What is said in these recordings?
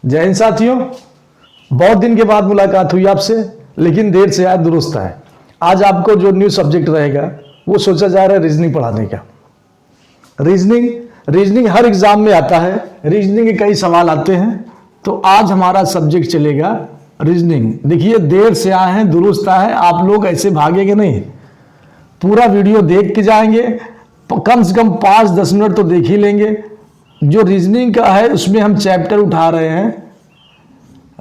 जय हिंद साथियों, बहुत दिन के बाद मुलाकात हुई आपसे, लेकिन देर से आया दुरुस्त है। आज आपको जो न्यू सब्जेक्ट रहेगा वो सोचा जा रहा है रीजनिंग पढ़ाने का। रीजनिंग हर एग्जाम में आता है, रीजनिंग के कई सवाल आते हैं। तो आज हमारा सब्जेक्ट चलेगा रीजनिंग। देखिए देर से आए हैं, दुरुस्त आए हैं, आप लोग ऐसे भागेंगे नहीं, पूरा वीडियो देख के जाएंगे, कम से कम 5-10 मिनट तो देख ही लेंगे। जो रीजनिंग का है उसमें हम चैप्टर उठा रहे हैं,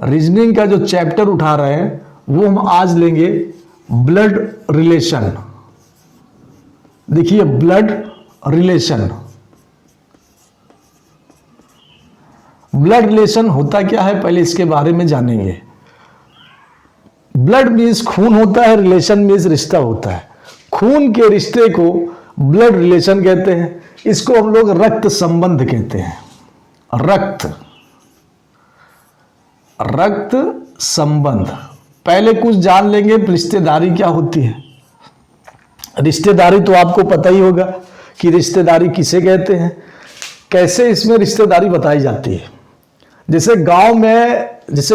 रीजनिंग का जो चैप्टर उठा रहे हैं वो हम आज लेंगे ब्लड रिलेशन। देखिए ब्लड रिलेशन, ब्लड रिलेशन होता क्या है पहले इसके बारे में जानेंगे। ब्लड मीन्स खून होता है, रिलेशन मीन्स रिश्ता होता है। खून के रिश्ते को ब्लड रिलेशन कहते हैं, इसको हम लोग रक्त संबंध कहते हैं। रक्त संबंध। पहले कुछ जान लेंगे रिश्तेदारी क्या होती है। रिश्तेदारी तो आपको पता ही होगा कि रिश्तेदारी किसे कहते हैं, कैसे इसमें रिश्तेदारी बताई जाती है। जैसे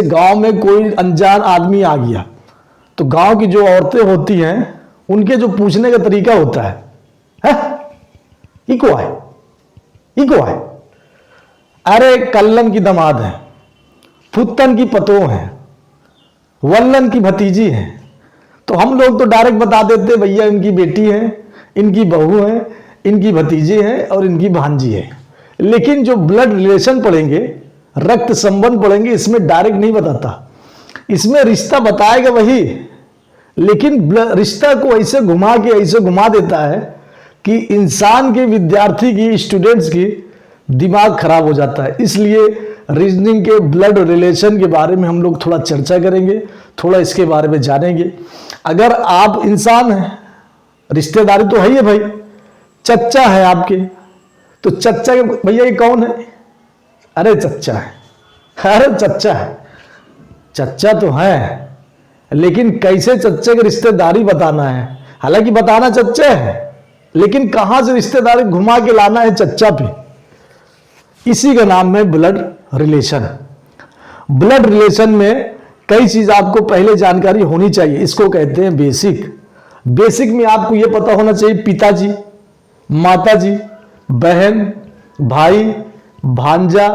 गांव में कोई अनजान आदमी आ गया तो गांव की जो औरतें होती हैं उनके जो पूछने का तरीका होता है, इको है, अरे कल्लन की दामाद है, फुत्तन की पतोह है, वल्लन की भतीजी है। तो हम लोग तो डायरेक्ट बता देते भैया इनकी बेटी है, इनकी बहू है, इनकी भतीजी है और इनकी भांजी है। लेकिन जो ब्लड रिलेशन पढ़ेंगे, रक्त संबंध पढ़ेंगे, इसमें डायरेक्ट नहीं बताता, इसमें रिश्ता बताएगा वही, लेकिन रिश्ता को ऐसे घुमा देता है कि इंसान के, विद्यार्थी की, स्टूडेंट्स की दिमाग खराब हो जाता है। इसलिए रीजनिंग के ब्लड रिलेशन के बारे में हम लोग थोड़ा चर्चा करेंगे, थोड़ा इसके बारे में जानेंगे। अगर आप इंसान हैं, रिश्तेदारी तो है ही है भाई, चच्चा है आपके, तो चच्चा के भैया ये कौन है, अरे चच्चा है, अरे चच्चा है, चच्चा तो है, लेकिन कैसे चच्चे की रिश्तेदारी बताना है। हालांकि बताना चच्चा है, लेकिन कहां से रिश्तेदारी घुमा के लाना है चच्चा पे, इसी का नाम है ब्लड रिलेशन। ब्लड रिलेशन में कई चीज आपको पहले जानकारी होनी चाहिए, इसको कहते हैं बेसिक। बेसिक में आपको यह पता होना चाहिए पिताजी, माताजी, बहन, भाई, भांजा,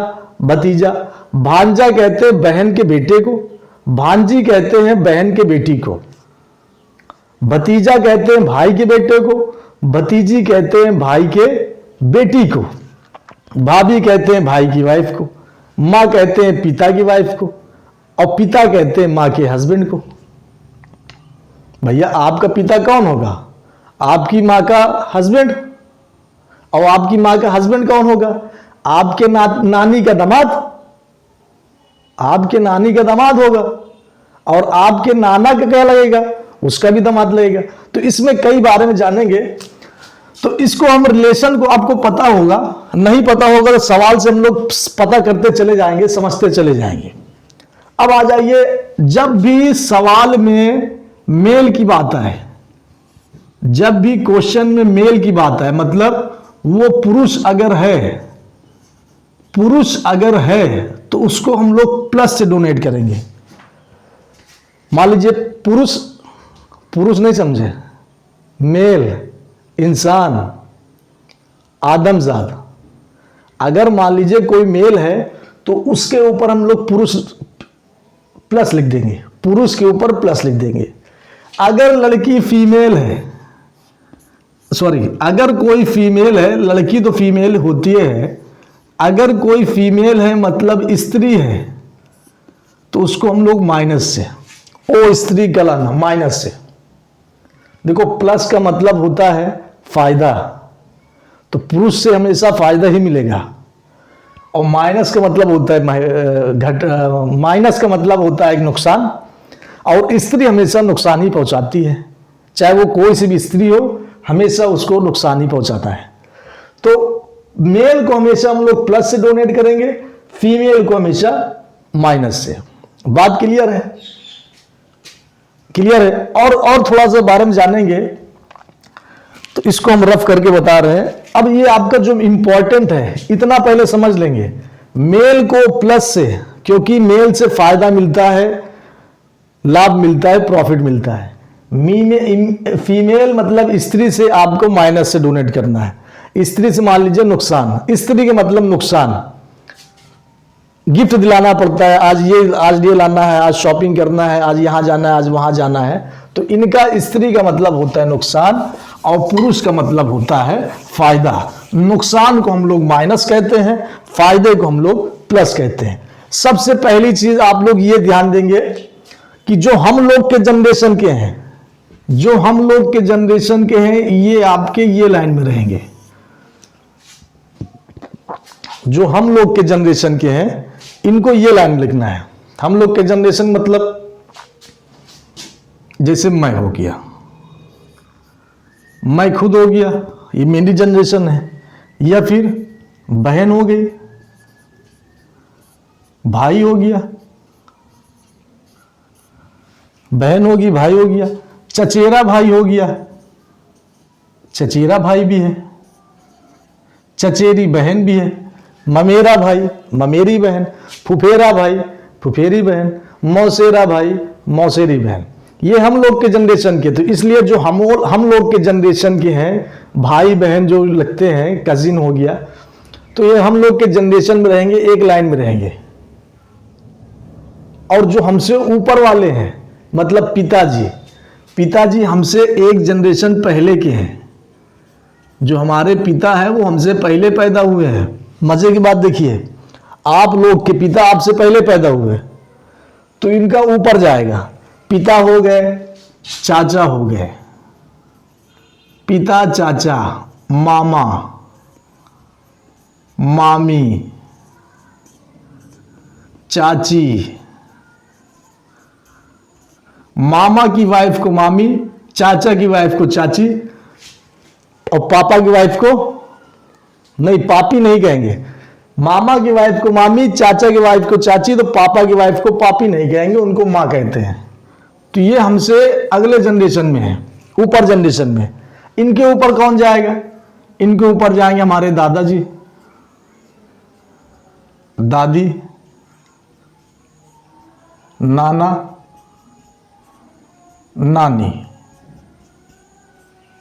भतीजा। भांजा कहते हैं बहन के बेटे को, भांजी कहते हैं बहन के बेटी को, भतीजा कहते हैं भाई के बेटे को, भतीजी कहते हैं भाई के बेटी को, भाभी कहते हैं भाई की वाइफ को, माँ कहते हैं पिता की वाइफ को, और पिता कहते हैं माँ के हस्बैंड को। भैया आपका पिता कौन होगा, आपकी माँ का हस्बैंड, और आपकी माँ का हस्बैंड कौन होगा, आपके नानी का दामाद, आपके नानी का दामाद होगा, और आपके नाना का क्या लगेगा, उसका भी दामाद लगेगा। तो इसमें कई बारे में जानेंगे। तो इसको हम रिलेशन को आपको पता होगा, नहीं पता होगा तो सवाल से हम लोग पता करते चले जाएंगे, समझते चले जाएंगे। अब आ जाइए, जब भी सवाल में मेल की बात आए, जब भी क्वेश्चन में मेल की बात आए, मतलब वो पुरुष अगर है तो उसको हम लोग प्लस से डोनेट करेंगे। मान लीजिए पुरुष नहीं समझे, मेल, इंसान, आदमजाद। अगर मान लीजिए कोई मेल है तो उसके ऊपर हम लोग पुरुष प्लस लिख देंगे, पुरुष के ऊपर प्लस लिख देंगे। अगर लड़की फीमेल है, अगर कोई फीमेल है, लड़की तो फीमेल होती है, अगर कोई फीमेल है मतलब स्त्री है, तो उसको हम लोग माइनस से, ओ स्त्री का लाना माइनस से। देखो प्लस का मतलब होता है फायदा, तो पुरुष से हमेशा फायदा ही मिलेगा, और माइनस का मतलब होता है माइनस का मतलब होता है नुकसान, और स्त्री हमेशा नुकसान ही पहुंचाती है, चाहे वो कोई सी भी स्त्री हो, हमेशा उसको नुकसान ही पहुंचाता है। तो मेल को हमेशा हम लोग प्लस से डोनेट करेंगे, फीमेल को हमेशा माइनस से। बात क्लियर है? और थोड़ा सा बारे में जानेंगे, तो इसको हम रफ करके बता रहे हैं। अब ये आपका जो इंपॉर्टेंट है, इतना पहले समझ लेंगे, मेल को प्लस से क्योंकि मेल से फायदा मिलता है, लाभ मिलता है, प्रॉफिट मिलता है। फीमेल मतलब स्त्री से आपको माइनस से डोनेट करना है। स्त्री से मान लीजिए नुकसान, स्त्री के मतलब नुकसान, गिफ्ट दिलाना पड़ता है, आज ये लाना है, आज शॉपिंग करना है, आज यहां जाना है, आज वहां जाना है। तो इनका स्त्री का मतलब होता है नुकसान और पुरुष का मतलब होता है फायदा। नुकसान को हम लोग माइनस कहते हैं, फायदे को हम लोग प्लस कहते हैं। सबसे पहली चीज आप लोग ये ध्यान देंगे कि जो हम लोग के जनरेशन के हैं, जो हम लोग के जनरेशन के हैं, ये आपके ये लाइन में रहेंगे। जो हम लोग के जनरेशन के हैं इनको ये लाइन में लिखना है। हम लोग के जनरेशन मतलब जैसे मैं हो गया, मैं खुद हो गया, ये मेरी जनरेशन है, या फिर बहन हो गई, भाई हो गया, बहन होगी, भाई हो गया, चचेरा भाई हो गया, चचेरा भाई भी है, चचेरी बहन भी है, ममेरा भाई, ममेरी बहन, फुफेरा भाई, फुफेरी बहन, मौसेरा भाई, मौसेरी बहन। ये हम लोग के जनरेशन के। तो इसलिए जो हम लोग के जनरेशन के हैं, भाई बहन जो लगते हैं, कजिन हो गया, तो ये हम लोग के जनरेशन में रहेंगे, एक लाइन में रहेंगे। और जो हमसे ऊपर वाले हैं मतलब पिताजी, पिताजी हमसे एक जनरेशन पहले के हैं। जो हमारे पिता है वो हमसे पहले पैदा हुए हैं। मजे की बात देखिए, आप लोग के पिता आपसे पहले पैदा हुए, तो इनका ऊपर जाएगा। पिता हो गए, चाचा हो गए, पिता, चाचा, मामा, मामी, चाची, मामा की वाइफ को मामी, चाचा की वाइफ को चाची, और पापा की वाइफ को नहीं, पापी नहीं कहेंगे। मामा की वाइफ को मामी, चाचा की वाइफ को चाची, तो पापा की वाइफ को पापी नहीं कहेंगे, उनको माँ कहते हैं। तो ये हमसे अगले जनरेशन में है, ऊपर जनरेशन में। इनके ऊपर कौन जाएगा? इनके ऊपर जाएंगे हमारे दादाजी, दादी, नाना, नानी,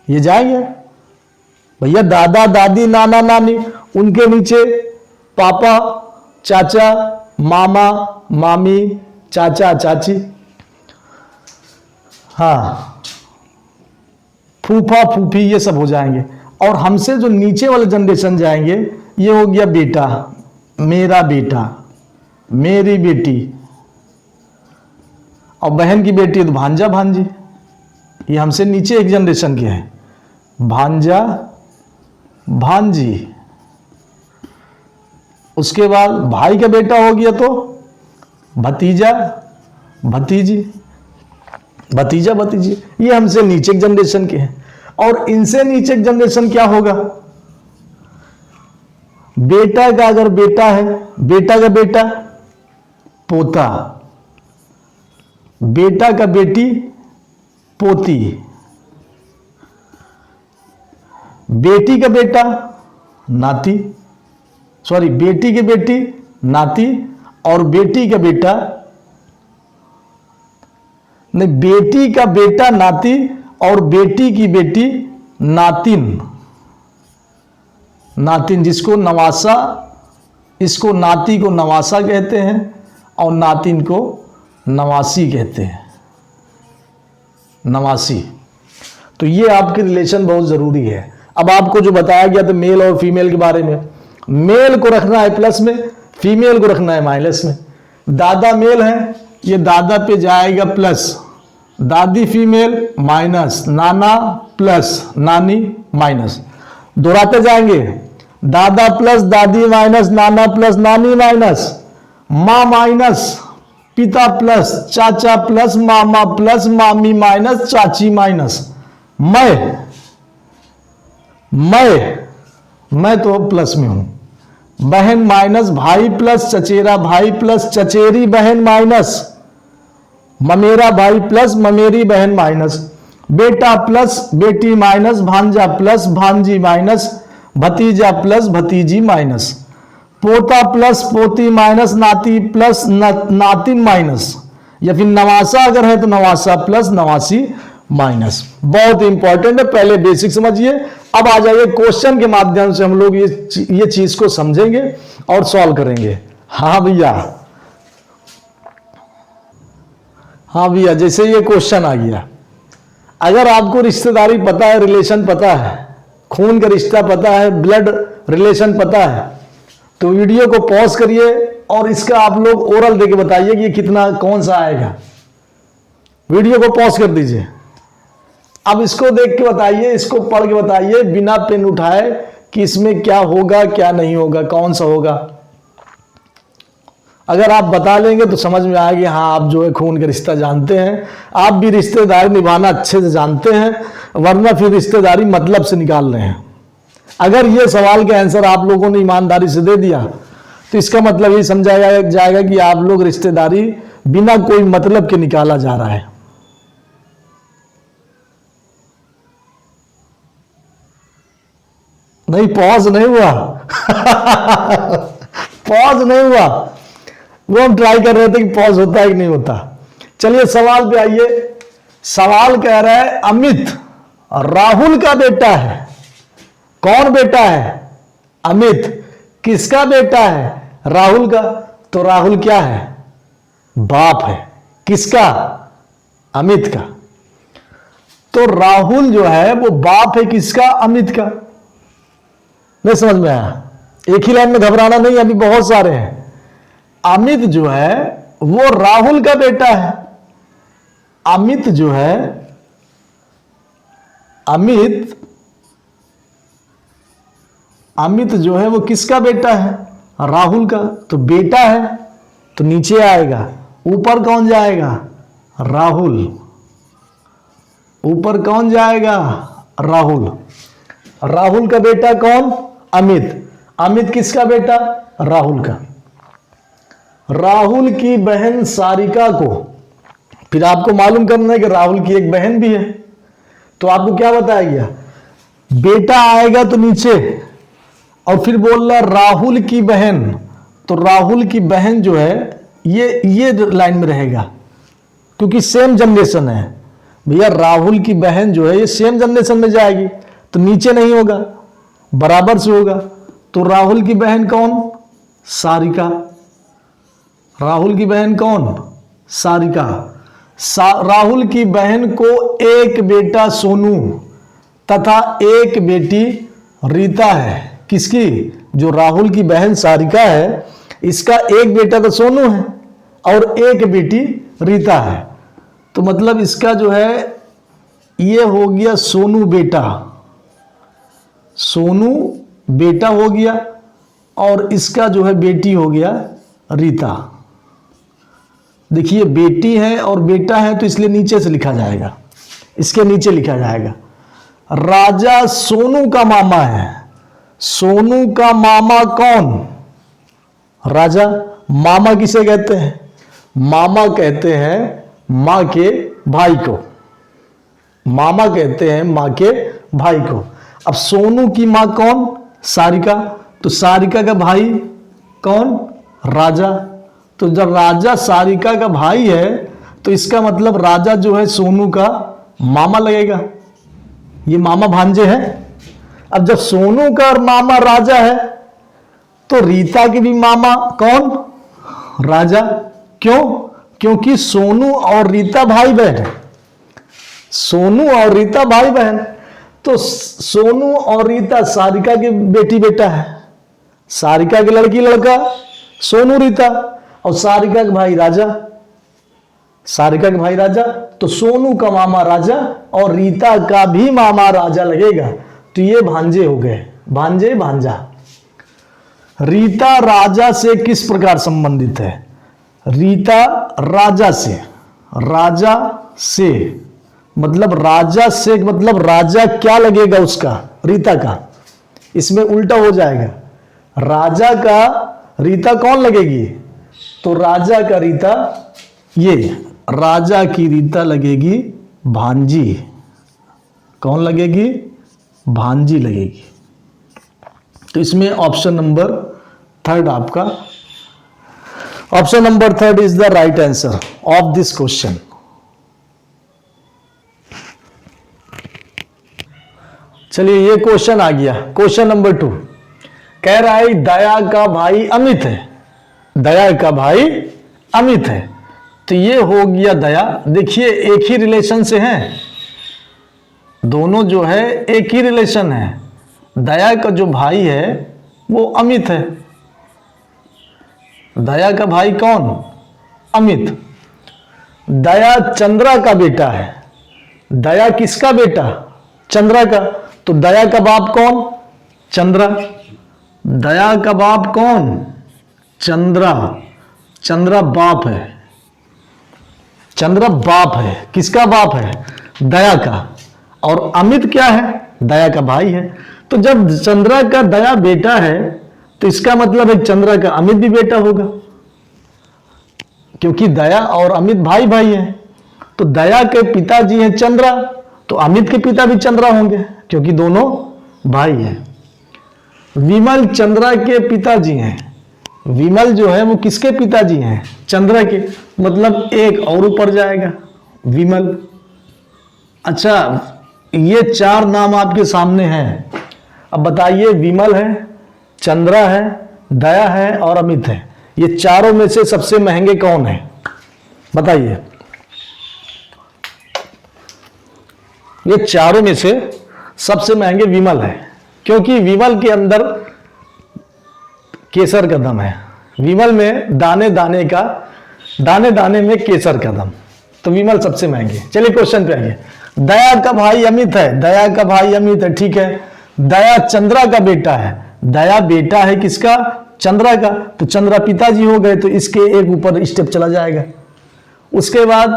ये जाएंगे भैया। दादा, दादी, नाना, नानी, उनके नीचे पापा, चाचा, मामा, मामी, चाचा, चाची, हाँ, फूफा, फूफी, ये सब हो जाएंगे। और हमसे जो नीचे वाले जनरेशन जाएंगे, ये हो गया बेटा, मेरा बेटा, मेरी बेटी, और बहन की बेटी तो भांजा, भांजी। ये हमसे नीचे एक जनरेशन के हैं, भांजा, भांजी। उसके बाद भाई का बेटा हो गया तो भतीजा, भतीजी, भतीजा, भतीजी। ये हमसे नीचे एक जनरेशन के हैं। और इनसे नीचे एक जनरेशन क्या होगा? बेटा का अगर बेटा है, बेटा का बेटा, पोता, बेटा का बेटी, पोती, बेटी का बेटा, नाती, सॉरी, बेटी की बेटी, नाती, और बेटी का बेटा नहीं, बेटी का बेटा नाती, और बेटी की बेटी नातिन, नातिन, जिसको नवासा, इसको नाती को नवासा कहते हैं और नातिन को नवासी कहते हैं, नवासी। तो ये आपके रिलेशन बहुत जरूरी है। अब आपको जो बताया गया था मेल और फीमेल के बारे में, मेल को रखना है प्लस में, फीमेल को रखना है माइनस में। दादा मेल है, ये दादा पे जाएगा प्लस, दादी फीमेल माइनस, नाना प्लस, नानी माइनस। दोहराते जाएंगे, दादा प्लस दादी माइनस, नाना प्लस नानी माइनस, माँ माइनस, पिता प्लस चाचा प्लस मामा प्लस मामी माइनस चाची माइनस, मैं तो प्लस में हूं, बहन माइनस भाई प्लस चचेरा भाई प्लस चचेरी बहन माइनस ममेरा भाई प्लस ममेरी बहन माइनस, बेटा प्लस बेटी माइनस भांजा प्लस भांजी माइनस भतीजा प्लस भतीजी माइनस, पोता प्लस पोती माइनस नाती प्लस नातिन माइनस, या फिर नवासा अगर है तो नवासा प्लस नवासी माइनस। बहुत इंपॉर्टेंट है, पहले बेसिक समझिए। अब आ जाइए क्वेश्चन के माध्यम से हम लोग ये चीज को समझेंगे और सॉल्व करेंगे। हाँ भैया, हाँ भैया, जैसे ये क्वेश्चन आ गया, अगर आपको रिश्तेदारी पता है, रिलेशन पता है, खून का रिश्ता पता है, ब्लड रिलेशन पता है, तो वीडियो को पॉज करिए और इसका आप लोग ओरल देके बताइए कि ये कितना कौन सा आएगा। वीडियो को पॉज कर दीजिए। अब इसको देख के बताइए, इसको पढ़ के बताइए बिना पेन उठाए कि इसमें क्या होगा क्या नहीं होगा, कौन सा होगा। अगर आप बता लेंगे तो समझ में आएगी, हाँ आप जो है खून का रिश्ता जानते हैं, आप भी रिश्तेदारी निभाना अच्छे से जानते हैं, वरना फिर रिश्तेदारी मतलब से निकाल रहे हैं। अगर ये सवाल का आंसर आप लोगों ने ईमानदारी से दे दिया तो इसका मतलब ये समझा जाएगा कि आप लोग रिश्तेदारी बिना कोई मतलब के निकाला जा रहा है। नहीं, पॉज नहीं हुआ पॉज नहीं हुआ, वो हम ट्राई कर रहे थे कि पॉज होता है कि नहीं होता। चलिए सवाल पे आइए। सवाल कह रहा है अमित राहुल का बेटा है। कौन बेटा है? अमित। किसका बेटा है? राहुल का। तो राहुल क्या है? बाप है। किसका? अमित का। तो राहुल जो है वो बाप है किसका? अमित का। नहीं समझ में आया? एक ही लाइन में घबराना नहीं, अभी बहुत सारे हैं। अमित जो है वो राहुल का बेटा है। अमित जो है, अमित जो है वो किसका बेटा है? राहुल का। तो बेटा है तो नीचे आएगा, ऊपर कौन जाएगा? राहुल। ऊपर कौन जाएगा? राहुल। राहुल का बेटा कौन? अमित। अमित किसका बेटा? राहुल का। राहुल की बहन सारिका को, फिर आपको मालूम करना है कि राहुल की एक बहन भी है, तो आपको क्या बताया गया? बेटा आएगा तो नीचे, और फिर बोल रहा राहुल की बहन, तो राहुल की बहन जो है ये लाइन में रहेगा क्योंकि सेम जनरेशन है भैया। राहुल की बहन जो है ये सेम जनरेशन में जाएगी, तो नीचे नहीं होगा, बराबर से होगा। तो राहुल की बहन कौन? सारिका। राहुल की बहन कौन? सारिका। राहुल की बहन को एक बेटा सोनू तथा एक बेटी रीता है। किसकी? जो राहुल की बहन सारिका है, इसका एक बेटा तो सोनू है और एक बेटी रीता है। तो मतलब इसका जो है ये हो गया सोनू बेटा, सोनू बेटा हो गया, और इसका जो है बेटी हो गया रीता। देखिए बेटी है और बेटा है तो इसलिए नीचे से लिखा जाएगा, इसके नीचे लिखा जाएगा। राजा सोनू का मामा है। सोनू का मामा कौन? राजा। मामा किसे कहते हैं? मामा कहते हैं मां के भाई को। मामा कहते हैं मां के भाई को। अब सोनू की मां कौन? सारिका। तो सारिका का भाई कौन? राजा। तो जब राजा सारिका का भाई है तो इसका मतलब राजा जो है सोनू का मामा लगेगा। ये मामा भांजे हैं। अब जब सोनू का और मामा राजा है तो रीता के भी मामा कौन? राजा। क्यों? क्योंकि सोनू और रीता भाई बहन है। सोनू और रीता भाई बहन, तो सोनू और रीता सारिका की बेटी बेटा है, सारिका की लड़की लड़का सोनू रीता, और सारिका के भाई राजा। सारिका के भाई राजा, तो सोनू का मामा राजा और रीता का भी मामा राजा लगेगा। तो ये भांजे हो गए, भांजे भांजा। रीता राजा से किस प्रकार संबंधित है? रीता राजा से, राजा से मतलब राजा से मतलब राजा क्या लगेगा उसका? रीता का। इसमें उल्टा हो जाएगा, राजा का रीता कौन लगेगी? तो राजा का रीता, ये राजा की रीता लगेगी भांजी। कौन लगेगी? भांजी लगेगी। तो इसमें ऑप्शन नंबर थर्ड आपका option number third is the right answer of this question. चलिए ये क्वेश्चन आ गया। क्वेश्चन नंबर 2 कह रहा है दया का भाई अमित है, दया का भाई अमित है, तो ये हो गया दया। देखिए एक ही रिलेशन से हैं, दोनों जो है एक ही रिलेशन है। दया का जो भाई है वो अमित है। दया का भाई कौन? अमित। दया चंद्रा का बेटा है। दया किसका बेटा? चंद्रा का। तो दया का बाप कौन? चंद्रा। दया का बाप कौन? चंद्रा। चंद्रा बाप है, चंद्रा बाप है। किसका बाप है? दया का। और अमित क्या है? दया का भाई है। तो जब चंद्रा का दया बेटा है तो इसका मतलब है चंद्रा का अमित भी बेटा होगा, क्योंकि दया और अमित भाई भाई है। तो दया के पिताजी हैं चंद्रा, तो अमित के पिता भी चंद्रा होंगे, क्योंकि दोनों भाई हैं। विमल चंद्रा के पिताजी हैं। विमल जो है वो किसके पिताजी हैं? चंद्रा के, मतलब एक और ऊपर जाएगा विमल। अच्छा, ये 4 नाम आपके सामने हैं। अब बताइए, विमल है, चंद्रा है, दया है और अमित है, ये चारों में से सबसे महंगे कौन है? बताइए। ये चारों में से सबसे महंगे विमल है, क्योंकि विमल के अंदर केसर का दम है। विमल में दाने दाने में केसर का दम, तो विमल सबसे महंगे। चलिए क्वेश्चन पे आइए। दया का भाई अमित है, दया का भाई अमित है, ठीक है। दया चंद्रा का बेटा है। दया बेटा है किसका? चंद्रा का। तो चंद्रा पिताजी हो गए, तो इसके एक ऊपर स्टेप चला जाएगा। उसके बाद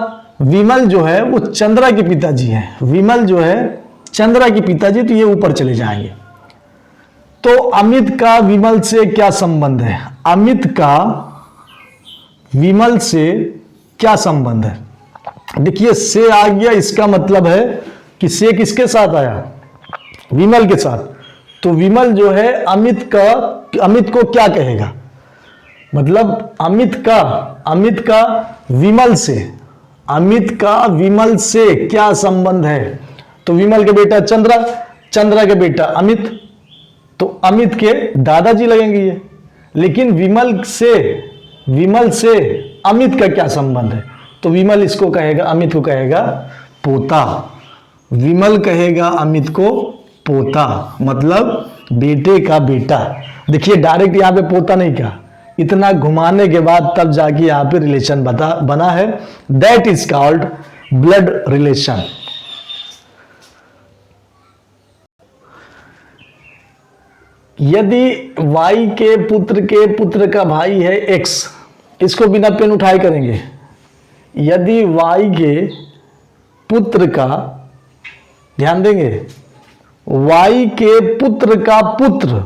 विमल जो है वो चंद्रा के पिताजी है। विमल जो है चंद्रा के पिताजी, तो ये ऊपर चले जाएंगे। तो अमित का विमल से क्या संबंध है? अमित का विमल से क्या संबंध है? देखिए से आ गया, इसका मतलब है कि से किसके साथ आया? विमल के साथ। तो विमल जो है अमित को क्या कहेगा? मतलब अमित का विमल से क्या संबंध है? तो विमल के बेटा चंद्रा, चंद्रा के बेटा अमित, तो अमित के दादाजी लगेंगे ये। लेकिन विमल से अमित का क्या संबंध है? तो विमल इसको कहेगा, अमित को कहेगा पोता। विमल कहेगा अमित को पोता, मतलब बेटे का बेटा। देखिए डायरेक्ट यहां पे पोता नहीं कहा, इतना घुमाने के बाद तब जाके यहां पे रिलेशन बना है। That is called blood relation. यदि y के पुत्र का भाई है x, इसको बिना पेन उठाए करेंगे। यदि y के पुत्र का, ध्यान देंगे, y के पुत्र का पुत्र,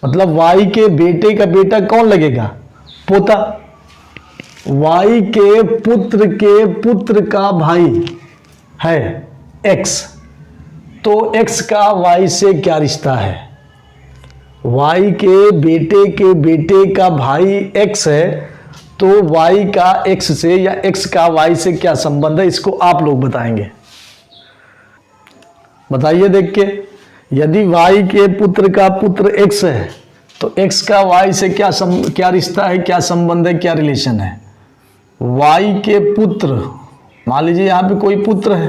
मतलब y के बेटे का बेटा कौन लगेगा? पोता। y के पुत्र का भाई है x, तो x का y से क्या रिश्ता है? y के बेटे का भाई x है, तो y का x से या x का y से क्या संबंध है? इसको आप लोग बताएंगे। बताइए देख के। यदि y के पुत्र का पुत्र x है, तो x का y से क्या रिश्ता है, क्या संबंध है, क्या रिलेशन है? y के पुत्र, मान लीजिए यहां पे कोई पुत्र है,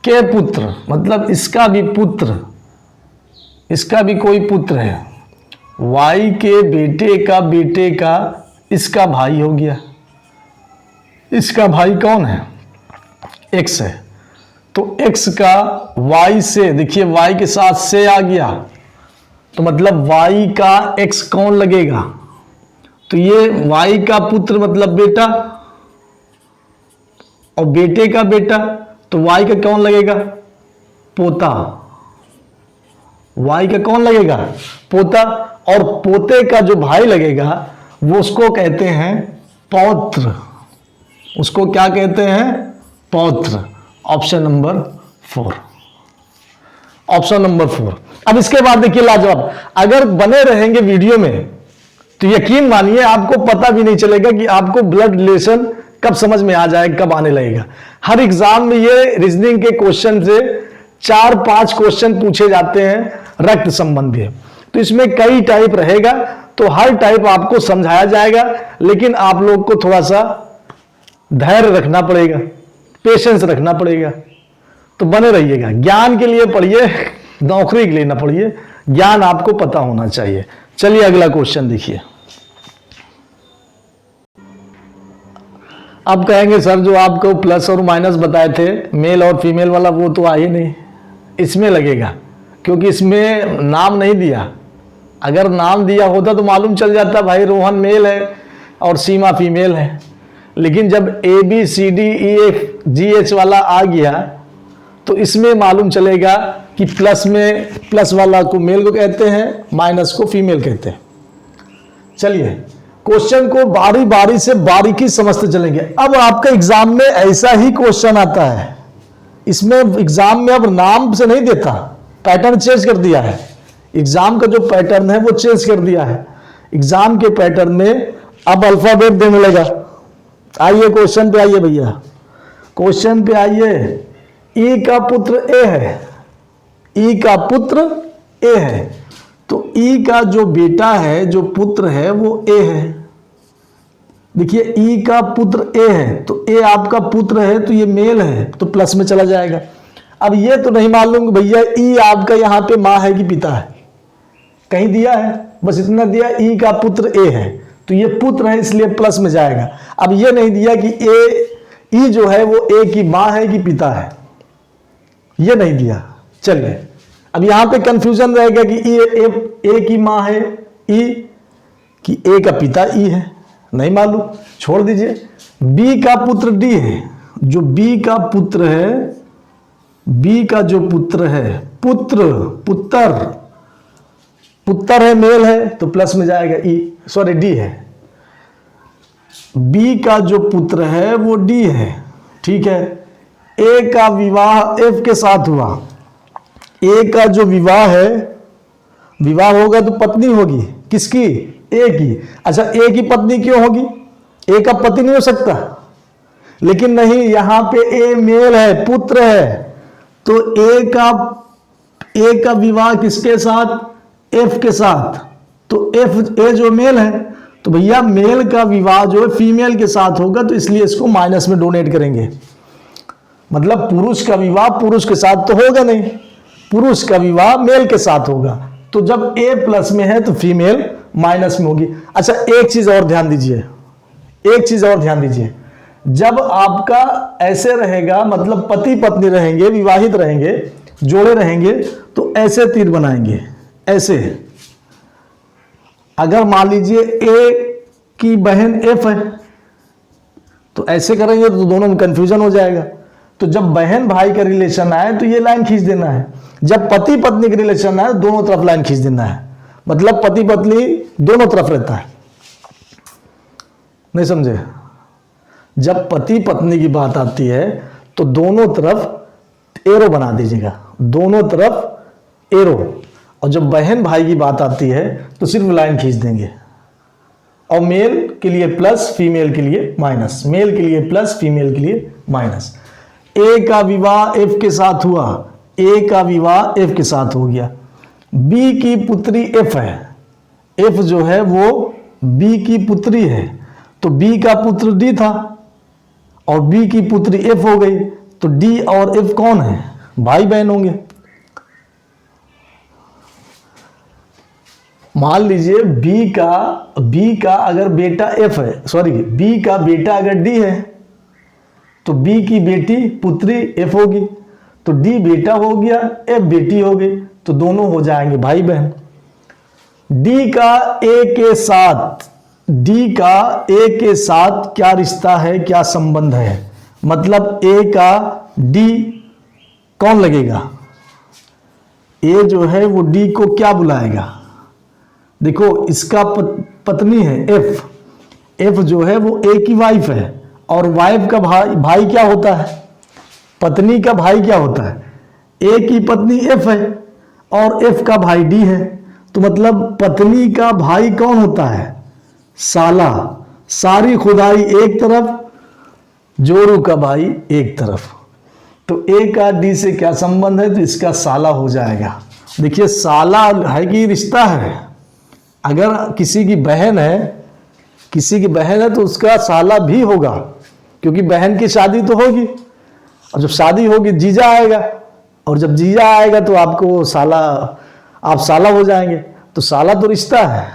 के पुत्र, मतलब इसका भी कोई पुत्र है। y के बेटे का इसका भाई हो गया। इसका भाई कौन है? x है। तो x का y से, देखिए y के साथ से आ गया, तो मतलब y का x कौन लगेगा? तो ये y का पुत्र मतलब बेटा, और बेटे का बेटा, तो y का कौन लगेगा? पोता। y का कौन लगेगा? पोता। और पोते का जो भाई लगेगा वो उसको कहते हैं पौत्र। उसको क्या कहते हैं? पौत्र। Option number 4। Option number 4। अब इसके बाद देखिए लाजवाब, अगर बने रहेंगे वीडियो में तो यकीन मानिए आपको पता भी नहीं चलेगा कि आपको ब्लड रिलेशन कब समझ में आ जाएगा, कब आने लगेगा। हर एग्जाम में ये रीजनिंग के क्वेश्चन से 4-5 क्वेश्चन पूछे जाते हैं रक्त संबंधी। तो इसमें कई टाइप रहेगा, तो हर टाइप आपको समझाया जाएगा, लेकिन आप लोग को थोड़ा सा धैर्य रखना पड़ेगा, पेशेंस रखना पड़ेगा। तो बने रहिएगा, ज्ञान के लिए पढ़िए, नौकरी के लिए ना पढ़िए, ज्ञान आपको पता होना चाहिए। चलिए अगला क्वेश्चन देखिए। अब कहेंगे सर जो आपको प्लस और माइनस बताए थे मेल और फीमेल वाला वो तो आए नहीं, इसमें लगेगा क्योंकि इसमें नाम नहीं दिया। अगर नाम दिया होता तो मालूम चल जाता भाई रोहन मेल है और सीमा फीमेल है। लेकिन जब ABCDEFGH वाला आ गया तो इसमें मालूम चलेगा कि प्लस में प्लस वाला को मेल को कहते हैं, माइनस को फीमेल कहते हैं। चलिए क्वेश्चन को बारी बारी से बारीकी समझते चलेंगे। अब आपका एग्जाम में ऐसा ही क्वेश्चन आता है, इसमें एग्जाम में अब नाम से नहीं देता, पैटर्न चेंज कर दिया है। एग्जाम का जो पैटर्न है वो चेंज कर दिया है। एग्जाम के पैटर्न में अब अल्फाबेट देने लगा। आइए क्वेश्चन पे आइए भैया, क्वेश्चन पे आइए। ई का पुत्र ए है, ई का पुत्र ए है, तो ई का जो बेटा है, जो पुत्र है वो ए है। देखिए ई का पुत्र ए है, तो ए आपका पुत्र है तो ये मेल है तो प्लस में चला जाएगा। अब ये तो नहीं मालूम भैया ई आपका यहाँ पे माँ है कि पिता है, कहीं दिया है, बस इतना दिया ई का पुत्र ए है तो ये पुत्र है इसलिए प्लस में जाएगा। अब ये नहीं दिया कि ई जो है वो ए की माँ है कि पिता है, ये नहीं दिया। चलिए अब यहां पे कंफ्यूजन रहेगा कि ए की माँ है ई कि ए का पिता ई है, नहीं मालूम, छोड़ दीजिए। बी का पुत्र डी है, जो बी का पुत्र है, बी का जो पुत्र है, पुत्र है, मेल है तो प्लस में जाएगा डी है। बी का जो पुत्र है वो डी है, ठीक है। ए का विवाह एफ के साथ हुआ, ए का जो विवाह है, विवाह होगा तो पत्नी होगी किसकी, ए की। अच्छा ए की पत्नी क्यों होगी, ए का पति नहीं हो सकता, लेकिन नहीं यहां पे ए मेल है, पुत्र है, तो ए का विवाह किसके साथ, एफ के साथ, तो ए जो मेल है तो भैया मेल का विवाह जो है फीमेल के साथ होगा, तो इसलिए इसको माइनस में डोनेट करेंगे। मतलब पुरुष का विवाह पुरुष के साथ तो होगा नहीं, पुरुष का विवाह मेल के साथ होगा, तो जब ए प्लस में है तो फीमेल माइनस में होगी। अच्छा एक चीज और ध्यान दीजिए, एक चीज और ध्यान दीजिए, जब आपका ऐसे रहेगा, मतलब पति पत्नी रहेंगे, विवाहित रहेंगे, जोड़े रहेंगे, तो ऐसे तीर बनाएंगे, ऐसे। अगर मान लीजिए ए की बहन एफ है तो ऐसे करेंगे तो दोनों में कंफ्यूजन हो जाएगा। तो जब बहन भाई का रिलेशन आए तो ये लाइन खींच देना है, जब पति पत्नी का रिलेशन आए दोनों तरफ लाइन खींच देना है, मतलब पति पत्नी दोनों तरफ रहता है। नहीं समझे, जब पति पत्नी की बात आती है तो दोनों तरफ एरो बना दीजिएगा, दोनों तरफ एरो। और जब बहन भाई की बात आती है तो सिर्फ लाइन खींच देंगे, और मेल के लिए प्लस, फीमेल के लिए माइनस, मेल के लिए प्लस, फीमेल के लिए माइनस। ए का विवाह एफ के साथ हुआ, ए का विवाह एफ के साथ हो गया। बी की पुत्री एफ है, एफ जो है वो बी की पुत्री है, तो बी का पुत्र डी था और बी की पुत्री एफ हो गई, तो डी और एफ कौन है, भाई बहन होंगे। मान लीजिए बी का अगर बेटा एफ है, सॉरी बी का बेटा अगर डी है तो बी की बेटी पुत्री एफ होगी, तो डी बेटा हो गया, एफ बेटी हो गई, तो दोनों हो जाएंगे भाई बहन। डी का ए के साथ क्या रिश्ता है, क्या संबंध है, मतलब ए का डी कौन लगेगा, ए जो है वो डी को क्या बुलाएगा। देखो इसका पत्नी है एफ, एफ जो है वो ए की वाइफ है, और वाइफ का भाई क्या होता है, पत्नी का भाई क्या होता है, ए की पत्नी एफ है और एफ का भाई डी है, तो मतलब पत्नी का भाई कौन होता है, साला, सारी खुदाई एक तरफ, जोरू का भाई एक तरफ। तो ए का डी से क्या संबंध है, तो इसका साला हो जाएगा। देखिए साला है कि रिश्ता है, अगर किसी की बहन है तो उसका साला भी होगा, क्योंकि बहन की शादी तो होगी, और जब शादी होगी जीजा आएगा, और जब जीजा आएगा तो आपको साला, आप साला हो जाएंगे। तो साला तो रिश्ता है,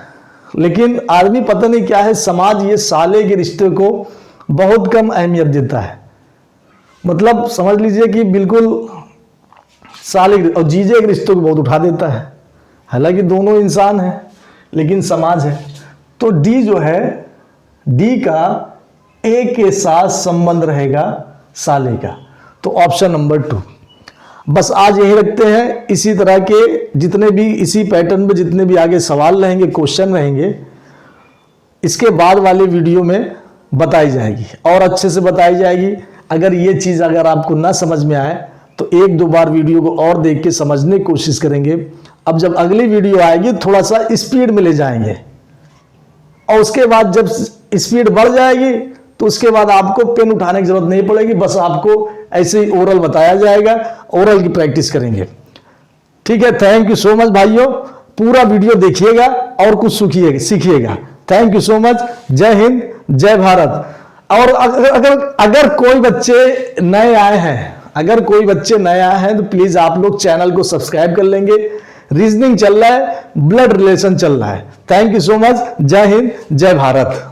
लेकिन आदमी पता नहीं क्या है, समाज ये साले के रिश्ते को बहुत कम अहमियत देता है। मतलब समझ लीजिए कि बिल्कुल साले और जीजे के रिश्तों को बहुत उठा देता है, हालांकि दोनों इंसान हैं लेकिन समाज है। तो डी जो है, डी का ए के साथ संबंध रहेगा साले का, तो ऑप्शन नंबर 2। बस आज यही रखते हैं। इसी तरह के जितने भी इसी पैटर्न में जितने भी आगे सवाल रहेंगे, क्वेश्चन रहेंगे, इसके बाद वाले वीडियो में बताई जाएगी और अच्छे से बताई जाएगी। अगर ये चीज़ अगर आपको ना समझ में आए तो 1-2 बार वीडियो को और देख के समझने की कोशिश करेंगे। अब जब अगली वीडियो आएगी थोड़ा सा स्पीड में ले जाएंगे, और उसके बाद जब स्पीड बढ़ जाएगी तो उसके बाद आपको पेन उठाने की जरूरत नहीं पड़ेगी, बस आपको ऐसे ही ओरल बताया जाएगा, ओरल की प्रैक्टिस करेंगे। ठीक है, थैंक यू सो मच भाइयों, पूरा वीडियो देखिएगा और कुछ सीखिएगा। थैंक यू सो मच, जय हिंद, जय भारत। और अगर कोई बच्चे नए आए हैं, तो प्लीज आप लोग चैनल को सब्सक्राइब कर लेंगे। रीजनिंग चल रहा है, ब्लड रिलेशन चल रहा है। थैंक यू सो मच, जय हिंद, जय भारत।